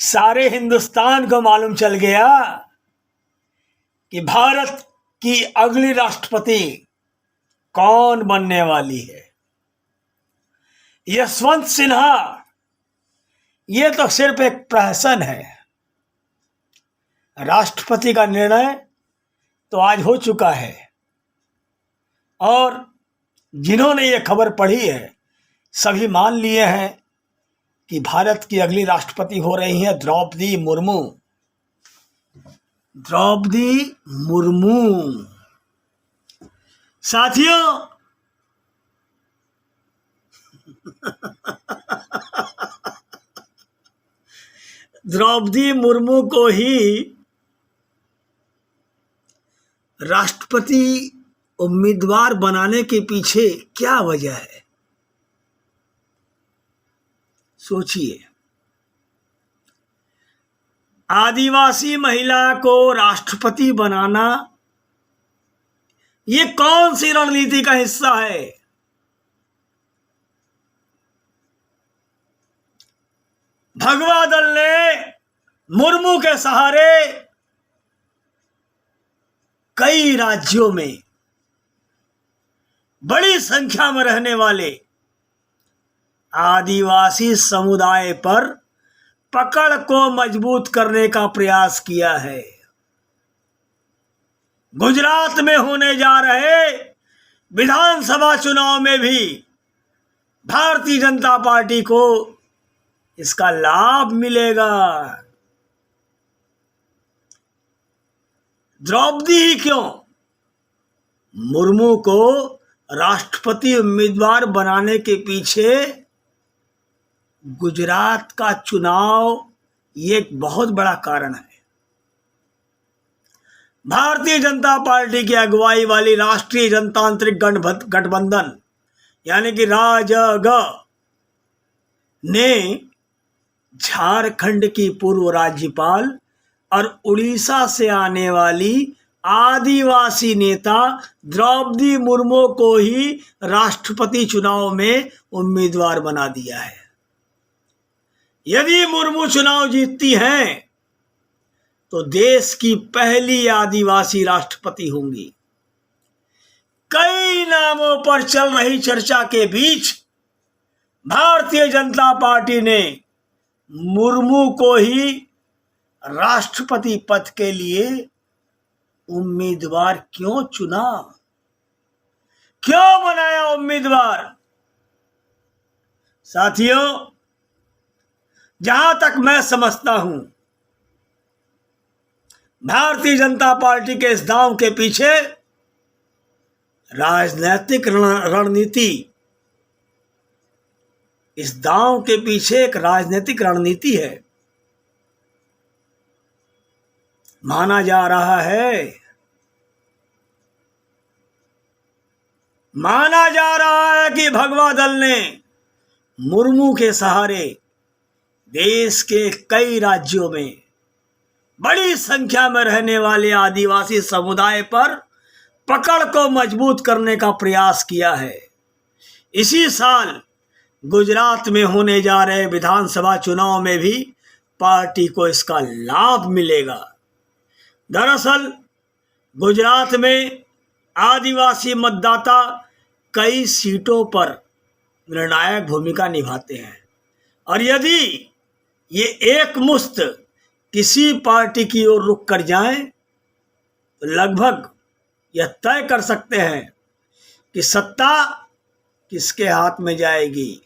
सारे हिंदुस्तान को मालूम चल गया कि भारत की अगली राष्ट्रपति कौन बनने वाली है। यशवंत सिन्हा ये तो सिर्फ एक प्रहसन है। राष्ट्रपति का निर्णय तो आज हो चुका है और जिन्होंने ये खबर पढ़ी है सभी मान लिए हैं कि भारत की अगली राष्ट्रपति हो रही है द्रौपदी मुर्मू। द्रौपदी मुर्मू साथियों, द्रौपदी मुर्मू को ही राष्ट्रपति उम्मीदवार बनाने के पीछे क्या वजह है, सोचिए। आदिवासी महिला को राष्ट्रपति बनाना ये कौन सी रणनीति का हिस्सा है? भगवा दल ने मुर्मू के सहारे कई राज्यों में बड़ी संख्या में रहने वाले आदिवासी समुदाय पर पकड़ को मजबूत करने का प्रयास किया है। गुजरात में होने जा रहे विधानसभा चुनाव में भी भारतीय जनता पार्टी को इसका लाभ मिलेगा। द्रौपदी ही क्यों, मुर्मू को राष्ट्रपति उम्मीदवार बनाने के पीछे गुजरात का चुनाव ये एक बहुत बड़ा कारण है। भारतीय जनता पार्टी की अगुवाई वाली राष्ट्रीय जनतांत्रिक गठबंधन यानी कि राजग ने झारखंड की पूर्व राज्यपाल और उड़ीसा से आने वाली आदिवासी नेता द्रौपदी मुर्मू को ही राष्ट्रपति चुनाव में उम्मीदवार बना दिया है। यदि मुर्मू चुनाव जीतती हैं तो देश की पहली आदिवासी राष्ट्रपति होंगी। कई नामों पर चल रही चर्चा के बीच भारतीय जनता पार्टी ने मुर्मू को ही राष्ट्रपति पद के लिए उम्मीदवार क्यों चुना, क्यों बनाया उम्मीदवार? साथियों, जहां तक मैं समझता हूं, भारतीय जनता पार्टी के इस दांव के पीछे राजनीतिक रणनीति, इस दांव के पीछे एक राजनीतिक रणनीति है। माना जा रहा है कि भगवा दल ने मुर्मू के सहारे देश के कई राज्यों में बड़ी संख्या में रहने वाले आदिवासी समुदाय पर पकड़ को मजबूत करने का प्रयास किया है। इसी साल गुजरात में होने जा रहे विधानसभा चुनाव में भी पार्टी को इसका लाभ मिलेगा। दरअसल गुजरात में आदिवासी मतदाता कई सीटों पर निर्णायक भूमिका निभाते हैं और यदि ये एकमुश्त किसी पार्टी की ओर रुख कर जाएं तो लगभग यह तय कर सकते हैं कि सत्ता किसके हाथ में जाएगी।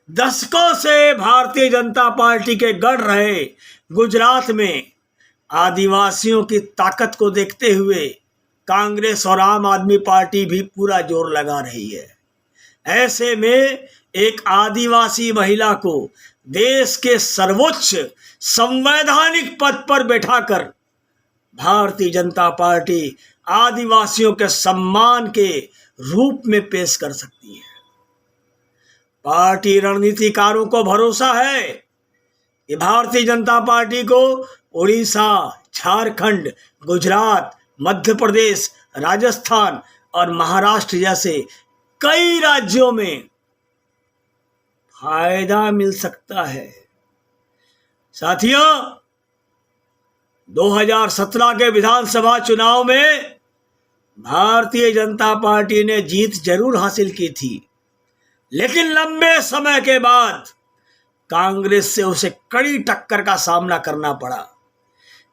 दशकों से भारतीय जनता पार्टी के गढ़ रहे गुजरात में आदिवासियों की ताकत को देखते हुए कांग्रेस और आम आदमी पार्टी भी पूरा जोर लगा रही है। ऐसे में एक आदिवासी महिला को देश के सर्वोच्च संवैधानिक पद पर बैठाकर भारतीय जनता पार्टी आदिवासियों के सम्मान के रूप में पेश कर सकती है। पार्टी रणनीतिकारों को भरोसा है कि भारतीय जनता पार्टी को उड़ीसा, झारखंड, गुजरात, मध्य प्रदेश, राजस्थान और महाराष्ट्र जैसे कई राज्यों में फायदा मिल सकता है। साथियों, 2017 के विधानसभा चुनाव में भारतीय जनता पार्टी ने जीत जरूर हासिल की थी, लेकिन लंबे समय के बाद कांग्रेस से उसे कड़ी टक्कर का सामना करना पड़ा।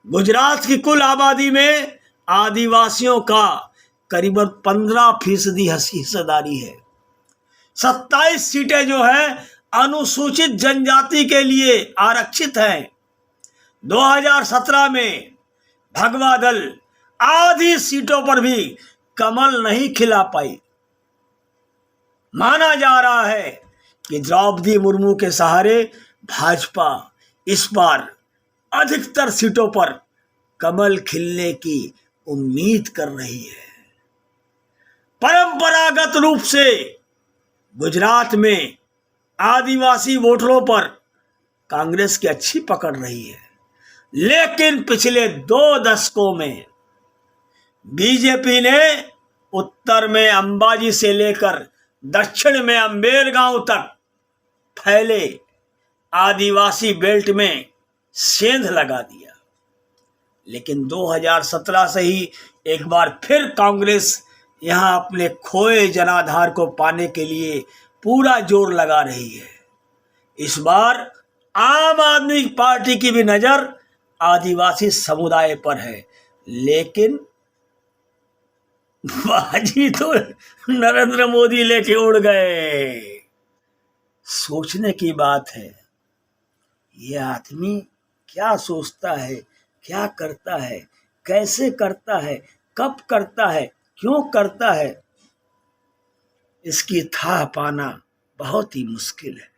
गुजरात की कुल आबादी में आदिवासियों का करीबन 15% हिस्सेदारी है। 27 सीटें जो है अनुसूचित जनजाति के लिए आरक्षित हैं। 2017 में भगवा दल आधी सीटों पर भी कमल नहीं खिला पाई। माना जा रहा है कि द्रौपदी मुर्मू के सहारे भाजपा इस बार अधिकतर सीटों पर कमल खिलने की उम्मीद कर रही है। परंपरागत रूप से गुजरात में आदिवासी वोटरों पर कांग्रेस की अच्छी पकड़ रही है, लेकिन पिछले 2 दशकों में बीजेपी ने उत्तर में अंबाजी से लेकर दक्षिण में अंबेरगांव तक फैले आदिवासी बेल्ट में सेंध लगा दिया। लेकिन 2017 से ही एक बार फिर कांग्रेस यहां अपने खोए जनाधार को पाने के लिए पूरा जोर लगा रही है। इस बार आम आदमी पार्टी की भी नजर आदिवासी समुदाय पर है, लेकिन बाजी तो नरेंद्र मोदी लेके उड़ गए। सोचने की बात है, ये आदमी क्या सोचता है, क्या करता है, कैसे करता है, कब करता है, क्यों करता है, इसकी था पाना बहुत ही मुश्किल है।